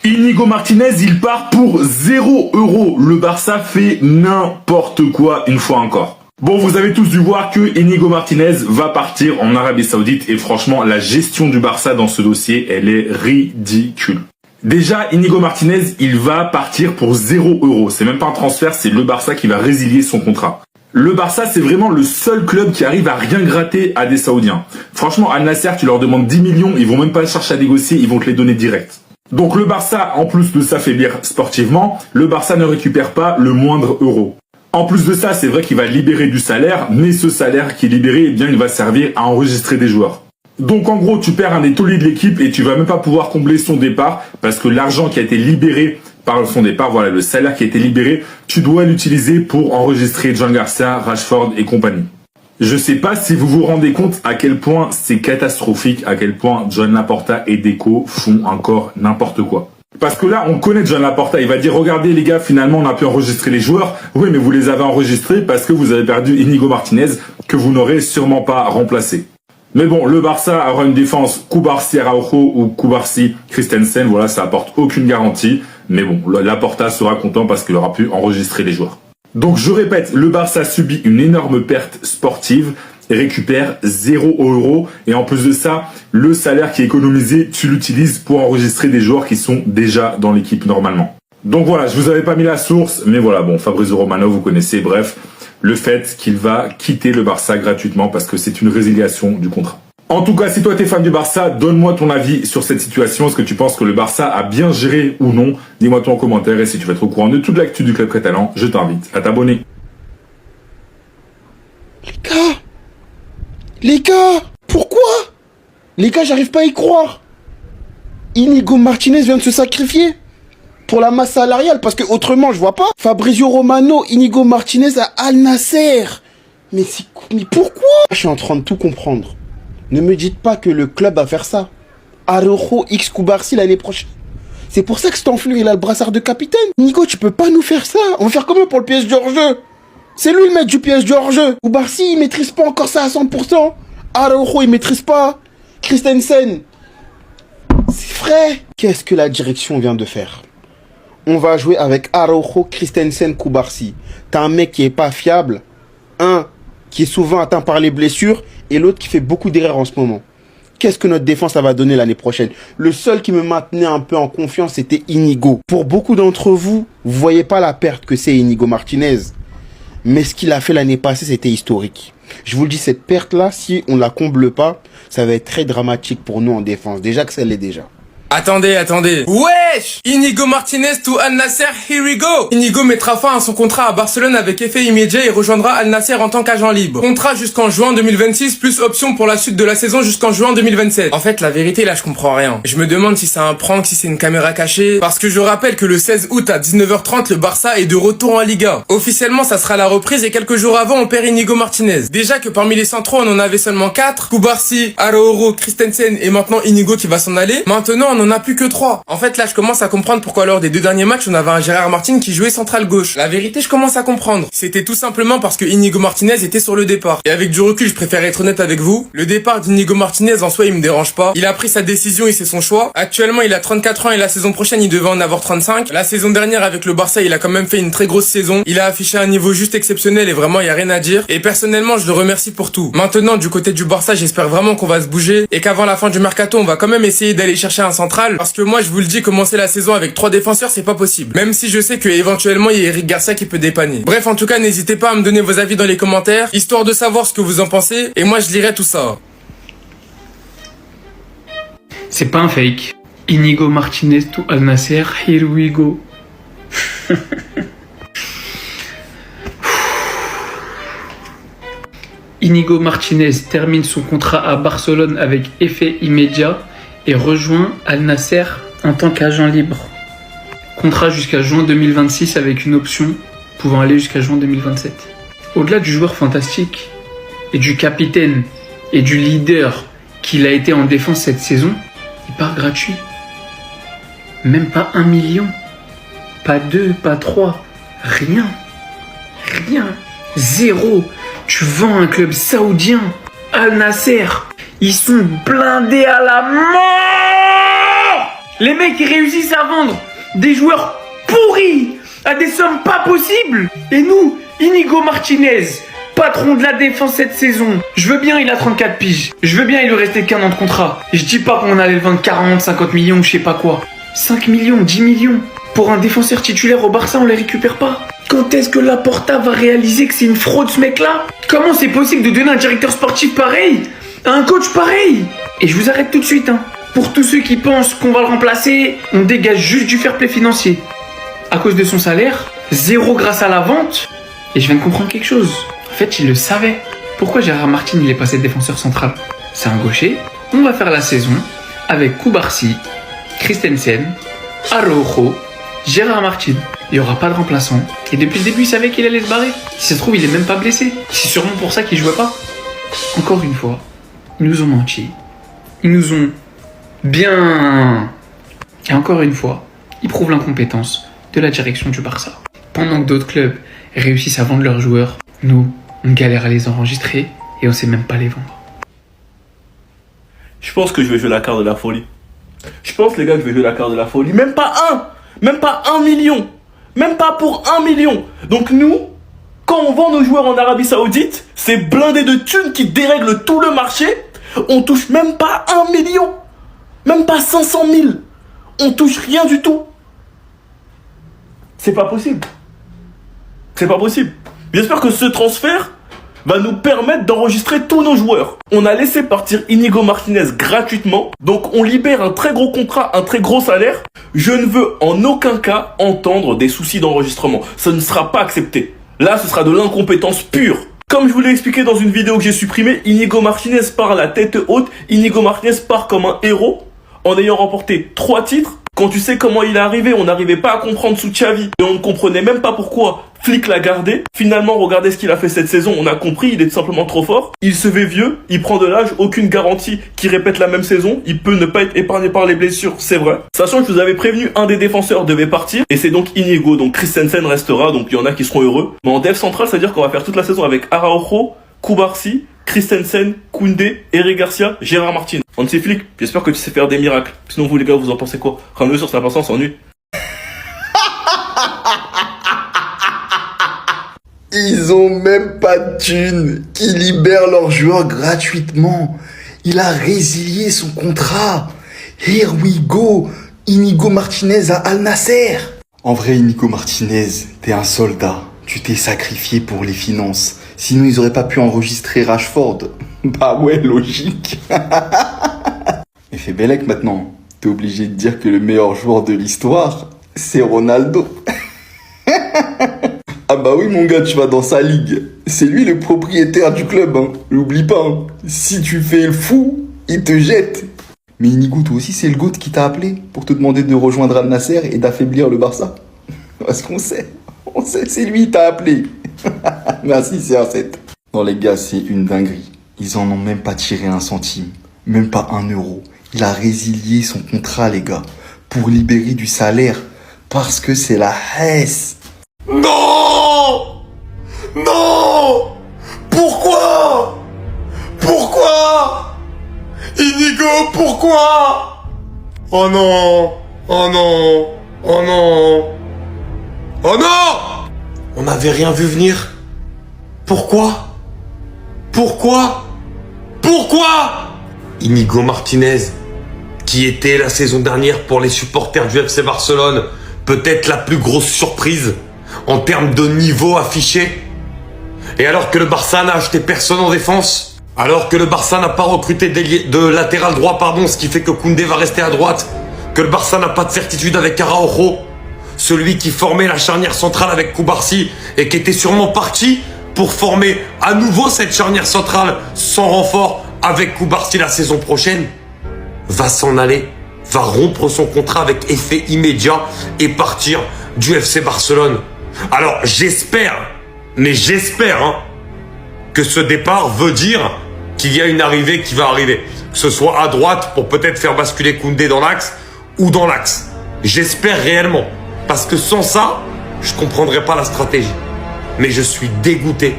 Inigo Martinez, il part pour 0 €. Le Barça fait n'importe quoi une fois encore. Bon, vous avez tous dû voir que Inigo Martinez va partir en Arabie Saoudite et franchement, la gestion du Barça dans ce dossier, elle est ridicule. Déjà, Inigo Martinez, il va partir pour 0 €. C'est même pas un transfert, c'est le Barça qui va résilier son contrat. Le Barça, c'est vraiment le seul club qui arrive à rien gratter à des Saoudiens. Franchement, Al Nasser, tu leur demandes 10 millions, ils vont même pas chercher à négocier, ils vont te les donner direct. Donc le Barça, en plus de s'affaiblir sportivement, le Barça ne récupère pas le moindre euro. En plus de ça, c'est vrai qu'il va libérer du salaire, mais ce salaire qui est libéré, eh bien, il va servir à enregistrer des joueurs. Donc en gros, tu perds un des tauliers de l'équipe et tu vas même pas pouvoir combler son départ parce que l'argent qui a été libéré par son départ, voilà, le salaire qui a été libéré, tu dois l'utiliser pour enregistrer John Garcia, Rashford et compagnie. Je sais pas si vous vous rendez compte à quel point c'est catastrophique, à quel point John Laporta et Deco font encore n'importe quoi. Parce que là, on connaît John Laporta, il va dire, regardez les gars, finalement on a pu enregistrer les joueurs. Oui, mais vous les avez enregistrés parce que vous avez perdu Inigo Martinez, que vous n'aurez sûrement pas remplacé. Mais bon, le Barça aura une défense Cubarsí Araujo ou Cubarsí Christensen, voilà, ça apporte aucune garantie. Mais bon, Laporta sera content parce qu'il aura pu enregistrer les joueurs. Donc je répète, le Barça subit une énorme perte sportive et récupère 0 € et en plus de ça, le salaire qui est économisé, tu l'utilises pour enregistrer des joueurs qui sont déjà dans l'équipe normalement. Donc voilà, je vous avais pas mis la source, mais voilà, bon, Fabrizio Romano, vous connaissez, bref, le fait qu'il va quitter le Barça gratuitement parce que c'est une résiliation du contrat. En tout cas, si toi t'es fan du Barça, donne-moi ton avis sur cette situation. Est-ce que tu penses que le Barça a bien géré ou non? Dis-moi tout en commentaire et si tu veux être au courant de toute l'actu du club catalan, je t'invite à t'abonner. Les gars, pourquoi? Les gars, j'arrive pas à y croire. Inigo Martinez vient de se sacrifier pour la masse salariale parce que autrement, je vois pas. Fabrizio Romano, Inigo Martinez à Al Nasser. Mais pourquoi? Je suis en train de tout comprendre. Ne me dites pas que le club va faire ça. Araujo X Cubarsí l'année prochaine. C'est pour ça que cet enflure, il a le brassard de capitaine. Nico, tu peux pas nous faire ça. On va faire comment pour le PSG hors jeu? C'est lui le maître du PSG hors jeu. Cubarsí, il maîtrise pas encore ça à 100%. Araujo, il maîtrise pas. Christensen. C'est vrai. Qu'est-ce que la direction vient de faire? On va jouer avec Araujo, Christensen, Cubarsí. T'as un mec qui est pas fiable. Un qui est souvent atteint par les blessures. Et l'autre qui fait beaucoup d'erreurs en ce moment. Qu'est-ce que notre défense ça va donner l'année prochaine? Le seul qui me maintenait un peu en confiance, c'était Inigo. Pour beaucoup d'entre vous, vous voyez pas la perte que c'est Inigo Martinez. Mais ce qu'il a fait l'année passée, c'était historique. Je vous le dis, cette perte-là, si on la comble pas, ça va être très dramatique pour nous en défense. Déjà que ça l'est déjà. Attendez. Wesh! Inigo Martinez to Al Nasser, here we go! Inigo mettra fin à son contrat à Barcelone avec effet immédiat et rejoindra Al Nasser en tant qu'agent libre. Contrat jusqu'en juin 2026, plus option pour la suite de la saison jusqu'en juin 2027. En fait, la vérité, là, je comprends rien. Je me demande si c'est un prank, si c'est une caméra cachée. Parce que je rappelle que le 16 août à 19h30, le Barça est de retour en Liga. Officiellement, ça sera la reprise et quelques jours avant, on perd Inigo Martinez. Déjà que parmi les centraux, on en avait seulement 4. Cubarsí, Araujo, Christensen et maintenant Inigo qui va s'en aller. Maintenant, on en a plus que 3. En fait, là, je commence à comprendre pourquoi lors des 2 derniers matchs, on avait un Gérard Martin qui jouait central gauche. La vérité, je commence à comprendre. C'était tout simplement parce que Inigo Martinez était sur le départ. Et avec du recul, je préfère être honnête avec vous. Le départ d'Inigo Martinez, en soi, il me dérange pas. Il a pris sa décision et c'est son choix. Actuellement, il a 34 ans et la saison prochaine, il devait en avoir 35. La saison dernière, avec le Barça, il a quand même fait une très grosse saison. Il a affiché un niveau juste exceptionnel et vraiment, il y a rien à dire. Et personnellement, je le remercie pour tout. Maintenant, du côté du Barça, j'espère vraiment qu'on va se bouger et qu'avant la fin du mercato, on va quand même essayer d'aller chercher un central. Parce que moi, je vous le dis, commencer la saison avec 3 défenseurs, c'est pas possible. Même si je sais que éventuellement il y a Eric Garcia qui peut dépanner. Bref, en tout cas, n'hésitez pas à me donner vos avis dans les commentaires, histoire de savoir ce que vous en pensez, et moi je lirai tout ça. C'est pas un fake. Inigo Martinez to Al Nasser, here we go. Inigo Martinez termine son contrat à Barcelone avec effet immédiat et rejoint Al Nasser en tant qu'agent libre. Contrat jusqu'à juin 2026 avec une option pouvant aller jusqu'à juin 2027. Au-delà du joueur fantastique et du capitaine et du leader qu'il a été en défense cette saison, il part gratuit. Même pas 1 million, pas 2, pas 3, rien. 0. Tu vends un club saoudien, Al Nasser. Ils sont blindés à la mort. Les mecs, ils réussissent à vendre des joueurs pourris à des sommes pas possibles. Et nous, Inigo Martinez, patron de la défense cette saison. Je veux bien, il a 34 piges. Je veux bien, il lui restait qu'un an de contrat. Je dis pas qu'on allait le vendre 40, 50 millions, je sais pas quoi. 5 millions, 10 millions. Pour un défenseur titulaire au Barça, on les récupère pas. Quand est-ce que Laporta va réaliser que c'est une fraude ce mec-là? Comment c'est possible de donner un directeur sportif pareil à un coach pareil? Et je vous arrête tout de suite, hein. Pour tous ceux qui pensent qu'on va le remplacer, on dégage juste du fair play financier. À cause de son salaire, 0 grâce à la vente. Et je viens de comprendre quelque chose. En fait, il le savait. Pourquoi Gérard Martin il est passé défenseur central? C'est un gaucher. On va faire la saison avec Cubarsí, Christensen, Araujo, Gérard Martin. Il n'y aura pas de remplaçant. Et depuis le début, il savait qu'il allait se barrer. Si ça se trouve, il est même pas blessé. C'est sûrement pour ça qu'il jouait pas. Encore une fois, ils nous ont menti. Ils nous ont bien... Et encore une fois, ils prouvent l'incompétence de la direction du Barça. Pendant que d'autres clubs réussissent à vendre leurs joueurs, nous, on galère à les enregistrer et on sait même pas les vendre. Je pense que je vais jouer la carte de la folie. Je pense, les gars, que je vais jouer la carte de la folie. Même pas 1 million. Même pas pour 1 million. Donc nous, quand on vend nos joueurs en Arabie Saoudite, c'est blindé de thunes qui dérèglent tout le marché. On touche même pas 1 million. Même pas 500 000. On touche rien du tout. C'est pas possible. C'est pas possible. J'espère que ce transfert va nous permettre d'enregistrer tous nos joueurs. On a laissé partir Inigo Martinez gratuitement, donc on libère un très gros contrat, un très gros salaire. Je ne veux en aucun cas entendre des soucis d'enregistrement. Ça ne sera pas accepté. Là, ce sera de l'incompétence pure. Comme je vous l'ai expliqué dans une vidéo que j'ai supprimée, Inigo Martinez part à la tête haute. Inigo Martinez part comme un héros en ayant remporté 3 titres. Quand tu sais comment il est arrivé, on n'arrivait pas à comprendre sous Xavi. Et on ne comprenait même pas pourquoi Flick l'a gardé. Finalement, regardez ce qu'il a fait cette saison. On a compris, il est tout simplement trop fort. Il se fait vieux, il prend de l'âge, aucune garantie qu'il répète la même saison. Il peut ne pas être épargné par les blessures, c'est vrai. Sachant que je vous avais prévenu, un des défenseurs devait partir. Et c'est donc Inigo, donc Christensen restera. Donc il y en a qui seront heureux. Mais en dev central, ça veut dire qu'on va faire toute la saison avec Araujo, Cubarsí, Christensen, Koundé, Eric Garcia, Gérard Martin. Hansi Flick, j'espère que tu sais faire des miracles. Sinon vous les gars, vous en pensez quoi? Rameux sur sa patience, s'ennuie. Ils ont même pas de thunes qui libèrent leurs joueurs gratuitement. Il a résilié son contrat. Here we go. Inigo Martinez à Al Nasser. En vrai, Inigo Martinez, t'es un soldat. Tu t'es sacrifié pour les finances. Sinon, ils auraient pas pu enregistrer Rashford. Bah ouais, logique. Mais fais Bellec maintenant. T'es obligé de dire que le meilleur joueur de l'histoire, c'est Ronaldo. Ah bah oui mon gars, tu vas dans sa ligue. C'est lui le propriétaire du club, hein. N'oublie pas, hein. Si tu fais le fou, il te jette. Mais Inigo, toi aussi c'est le GOAT qui t'a appelé pour te demander de rejoindre Al Nasser et d'affaiblir le Barça. Parce qu'on sait, c'est lui qui t'a appelé. Merci, c'est un 7. Non les gars, c'est une dinguerie. Ils en ont même pas tiré un centime, même pas 1 euro. Il a résilié son contrat les gars, pour libérer du salaire, parce que c'est la Hesse. Non! Non! Pourquoi? Pourquoi? Inigo, pourquoi? Oh non! Oh non! Oh non! Oh non! On n'avait rien vu venir. Pourquoi? Pourquoi? Pourquoi? Inigo Martinez, qui était la saison dernière pour les supporters du FC Barcelone, peut-être la plus grosse surprise en termes de niveau affiché. Et alors que le Barça n'a acheté personne en défense, alors que le Barça n'a pas recruté de latéral droit, ce qui fait que Koundé va rester à droite, que le Barça n'a pas de certitude avec Araujo, celui qui formait la charnière centrale avec Cubarsí et qui était sûrement parti pour former à nouveau cette charnière centrale sans renfort avec Cubarsí la saison prochaine, va s'en aller, va rompre son contrat avec effet immédiat et partir du FC Barcelone. Alors j'espère, mais j'espère que ce départ veut dire qu'il y a une arrivée qui va arriver. Que ce soit à droite pour peut-être faire basculer Koundé dans l'axe ou dans l'axe. J'espère réellement. Parce que sans ça, je ne comprendrais pas la stratégie. Mais je suis dégoûté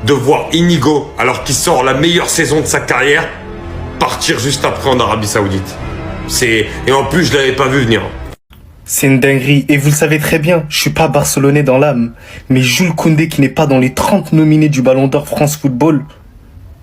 de voir Inigo, alors qu'il sort la meilleure saison de sa carrière, partir juste après en Arabie Saoudite. Et en plus, je l'avais pas vu venir. C'est une dinguerie. Et vous le savez très bien, je suis pas barcelonais dans l'âme. Mais Jules Koundé qui n'est pas dans les 30 nominés du Ballon d'Or France Football,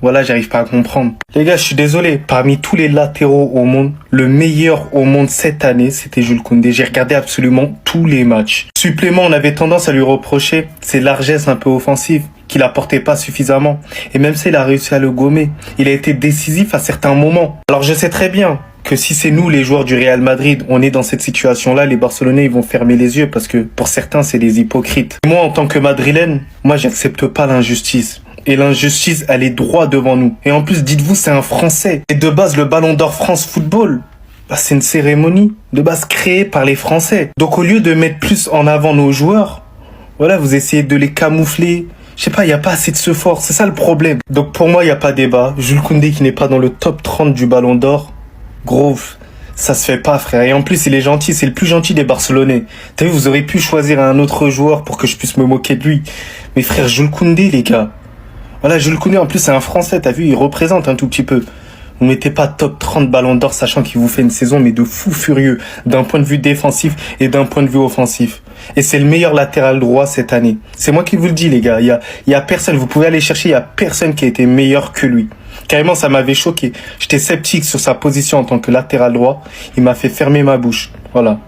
voilà, j'arrive pas à comprendre. Les gars, je suis désolé. Parmi tous les latéraux au monde, le meilleur au monde cette année, c'était Jules Koundé. J'ai regardé absolument tous les matchs. Supplément, on avait tendance à lui reprocher ses largesses un peu offensives, qu'il apportait pas suffisamment. Et même s'il a réussi à le gommer, il a été décisif à certains moments. Alors je sais très bien que si c'est nous, les joueurs du Real Madrid, on est dans cette situation-là, les Barcelonais, ils vont fermer les yeux parce que pour certains, c'est des hypocrites. Moi, en tant que Madrilène, moi, j'accepte pas l'injustice. Et l'injustice, elle est droit devant nous. Et en plus, dites-vous, c'est un Français. Et de base, le Ballon d'Or France Football, c'est une cérémonie de base créée par les Français. Donc au lieu de mettre plus en avant nos joueurs, voilà, vous essayez de les camoufler. Je sais pas, il n'y a pas assez de ce fort. C'est ça le problème. Donc pour moi, il n'y a pas débat. Jules Koundé qui n'est pas dans le top 30 du Ballon d'Or, gros, ça se fait pas, frère. Et en plus, il est gentil. C'est le plus gentil des Barcelonais. T'as vu, vous aurez pu choisir un autre joueur pour que je puisse me moquer de lui. Mais frère, Jules Koundé, les gars. Voilà, Jules Koundé, en plus, c'est un Français, t'as vu, il représente un tout petit peu. Vous mettez pas top 30 Ballon d'Or, sachant qu'il vous fait une saison, mais de fou furieux, d'un point de vue défensif et d'un point de vue offensif. Et c'est le meilleur latéral droit cette année. C'est moi qui vous le dis, les gars. Il y a personne, vous pouvez aller chercher, il y a personne qui a été meilleur que lui. Carrément, ça m'avait choqué. J'étais sceptique sur sa position en tant que latéral droit. Il m'a fait fermer ma bouche. Voilà.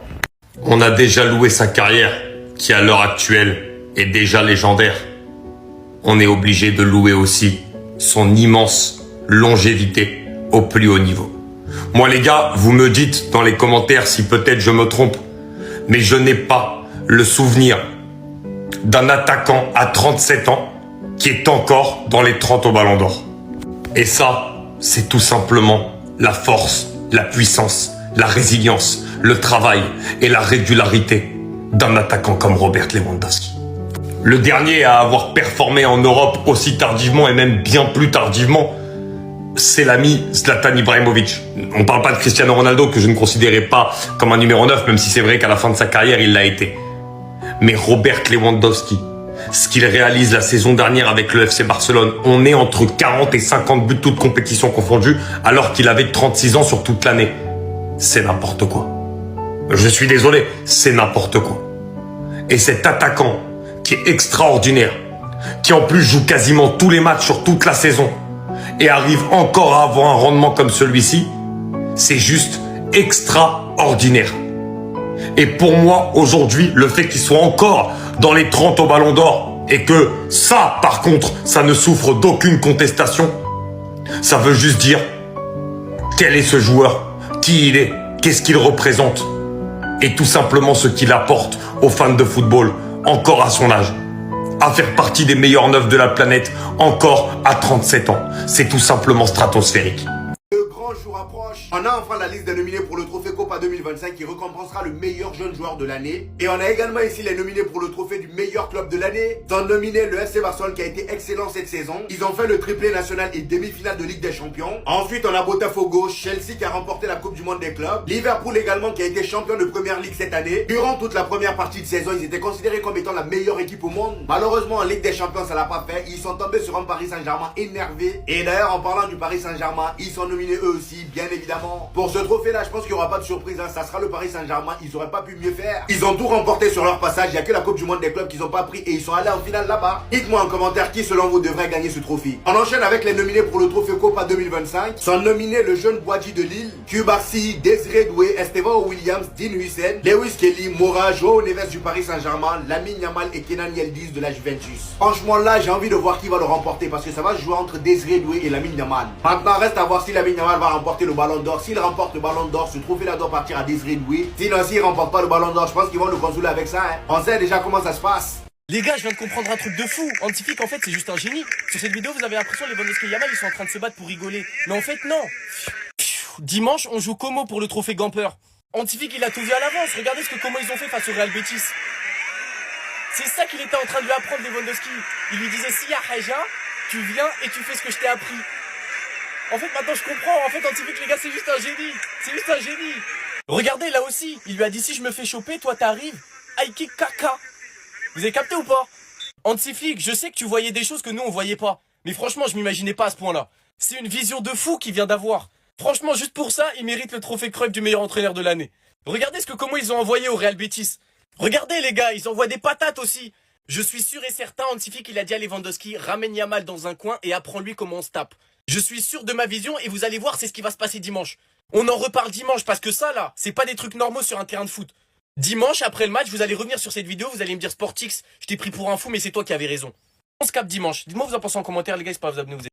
On a déjà loué sa carrière, qui à l'heure actuelle est déjà légendaire. On est obligé de louer aussi son immense longévité au plus haut niveau. Moi les gars, vous me dites dans les commentaires si peut-être je me trompe, mais je n'ai pas le souvenir d'un attaquant à 37 ans qui est encore dans les 30 au Ballon d'Or. Et ça, c'est tout simplement la force, la puissance, la résilience, le travail et la régularité d'un attaquant comme Robert Lewandowski. Le dernier à avoir performé en Europe aussi tardivement et même bien plus tardivement, c'est l'ami Zlatan Ibrahimovic. On parle pas de Cristiano Ronaldo que je ne considérais pas comme un numéro 9, même si c'est vrai qu'à la fin de sa carrière, il l'a été. Mais Robert Lewandowski, ce qu'il réalise la saison dernière avec le FC Barcelone, on est entre 40 et 50 buts toutes compétitions confondues, alors qu'il avait 36 ans sur toute l'année. C'est n'importe quoi. Je suis désolé, c'est n'importe quoi. Et cet attaquant qui est extraordinaire, qui en plus joue quasiment tous les matchs sur toute la saison et arrive encore à avoir un rendement comme celui-ci, c'est juste extraordinaire. Et pour moi, aujourd'hui, le fait qu'il soit encore dans les 30 au Ballon d'Or et que ça, par contre, ça ne souffre d'aucune contestation, ça veut juste dire quel est ce joueur, qui il est, qu'est-ce qu'il représente et tout simplement ce qu'il apporte aux fans de football encore à son âge. À faire partie des meilleurs neufs de la planète encore à 37 ans. C'est tout simplement stratosphérique. Le grand jour approche. On a enfin la liste des nominés pour le trophée Copa 2025 qui récompensera le meilleur jeune joueur de l'année. Et on a également ici les nominés pour le trophée du meilleur club de l'année. Ils ont nominé le FC Barcelone qui a été excellent cette saison. Ils ont fait le triplé national et demi-finale de Ligue des Champions. Ensuite, on a Botafogo, Chelsea qui a remporté la Coupe du Monde des clubs. Liverpool également qui a été champion de Première Ligue cette année. Durant toute la première partie de saison, ils étaient considérés comme étant la meilleure équipe au monde. Malheureusement, en Ligue des Champions, ça l'a pas fait. Ils sont tombés sur un Paris Saint-Germain énervé. Et d'ailleurs, en parlant du Paris Saint-Germain, ils sont nominés eux aussi, bien évidemment. Pour ce trophée-là, je pense qu'il n'y aura pas de surprise. Hein. Ça sera le Paris Saint-Germain. Ils auraient pas pu mieux faire. Ils ont tout remporté sur leur passage. Il n'y a que la Coupe du Monde des clubs qu'ils n'ont pas pris et ils sont allés en finale là-bas. Dites-moi en commentaire qui, selon vous, devrait gagner ce trophée. On enchaîne avec les nominés pour le trophée Copa 2025. Sont nominés le jeune Boadji de Lille, Cubarsí, Désiré Doué, Esteban Williams, Dean Huijsen, Lewis Kelly, Mora, João Neves du Paris Saint-Germain, Lamine Yamal et Kenan Yildiz de la Juventus. Franchement, là, j'ai envie de voir qui va le remporter parce que ça va se jouer entre Désiré Doué et Lamine Yamal. Maintenant, reste à voir si Lamine Yamal va remporter le Ballon d'Or. S'il remporte le Ballon d'Or, ce trophée-là doit partir à Désiré Doué. Sinon, s'il remporte pas le Ballon d'Or, je pense qu'ils vont nous consoler avec ça. Hein. On sait déjà comment ça se passe. Les gars, je viens de comprendre un truc de fou. Antifique, en fait, c'est juste un génie. Sur cette vidéo, vous avez l'impression que les Lewandowski et Yamal, ils sont en train de se battre pour rigoler. Mais en fait, non. Dimanche, on joue Como pour le trophée Gamper. Antifique, il a tout vu à l'avance. Regardez ce que Como ils ont fait face au Real Betis. C'est ça qu'il était en train de lui apprendre, Lewandowski. Il lui disait, si y'a Haja, tu viens et tu fais ce que je t'ai appris. En fait, maintenant, je comprends. En fait, Antifique, les gars, c'est juste un génie. C'est juste un génie. Regardez, là aussi, il lui a dit, si je me fais choper, toi, t'arrives. Aiki Kaka. Vous avez capté ou pas? Antifique, je sais que tu voyais des choses que nous on voyait pas. Mais franchement, je m'imaginais pas à ce point-là. C'est une vision de fou qu'il vient d'avoir. Franchement, juste pour ça, il mérite le trophée Cruyff du meilleur entraîneur de l'année. Regardez comment ils ont envoyé au Real Betis. Regardez les gars, ils envoient des patates aussi. Je suis sûr et certain, Hansi Flick, il a dit à Lewandowski, ramène Yamal dans un coin et apprends-lui comment on se tape. Je suis sûr de ma vision et vous allez voir, c'est ce qui va se passer dimanche. On en reparle dimanche parce que ça là, c'est pas des trucs normaux sur un terrain de foot. Dimanche, après le match, vous allez revenir sur cette vidéo, vous allez me dire Sportix, je t'ai pris pour un fou mais c'est toi qui avais raison. On se capte dimanche. Dites-moi vous en pensez en commentaire les gars, n'hésitez pas à vous abonner.